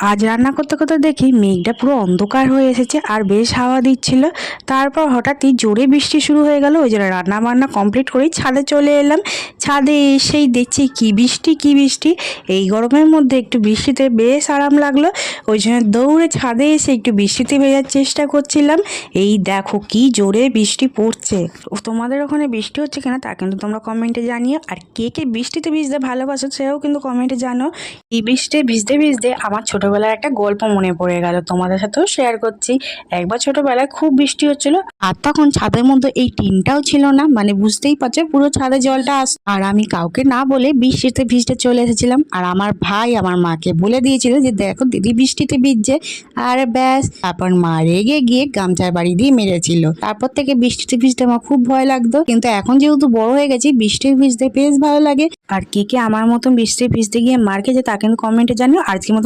আজ রান্না করতে করতে দেখি মেঘটা পুরো অন্ধকার হয়ে এসেছে আর বেশ হাওয়া দিচ্ছিল। তারপর হঠাৎই জোরে বৃষ্টি শুরু হয়ে গেল। ওই জন্য রান্না বান্না কমপ্লিট করেই ছাদে চলে এলাম। ছাদে এসেই দেখছি কি বৃষ্টি কি বৃষ্টি। এই গরমের মধ্যে একটু বৃষ্টিতে বেশ আরাম লাগলো। ওই জন্য দৌড়ে ছাদে এসে একটু বৃষ্টিতে ভেজার চেষ্টা করছিলাম। এই দেখো কি জোরে বৃষ্টি পড়ছে। তোমাদের ওখানে বৃষ্টি হচ্ছে কিনা তা কিন্তু তোমরা কমেন্টে জানিও। আর কে কে বৃষ্টিতে ভিজতে ভালোবাসো সেও কিন্তু কমেন্টে জানো। এই বৃষ্টিতে ভিজতে ভিজতে আমার ছোটবেলার একটা গল্প মনে পড়ে গেল, তোমাদের সাথেও শেয়ার করছি। একবার ছোটবেলায় খুব বৃষ্টি হচ্ছিল আর তখন ছাদের মধ্যে এই টিনটাও ছিল না, মানে বুঝতেই পারছো পুরো ছাদে জলটা আর আমি কাউকে না বলে বৃষ্টিতে ভিজতে চলে এসেছিলাম। আর আমার ভাই আমার মাকে বলে দিয়েছিল যে দেখো দিদি বৃষ্টিতে ভিজছে। আর ব্যাস, তারপর মা রেগে গিয়ে গামছার বাড়ি দিয়ে মেরেছিল। তারপর থেকে বৃষ্টিতে ভিজতে আমার খুব ভয় লাগতো, কিন্তু এখন যেহেতু বড় হয়ে গেছি বৃষ্টিতে ভিজতে বেশ ভালো লাগে। আর কে কে আমার মতন বৃষ্টিতে ভিজতে গিয়ে মার খেয়েছে তা কিন্তু কমেন্টে জানিও। আজকের মতন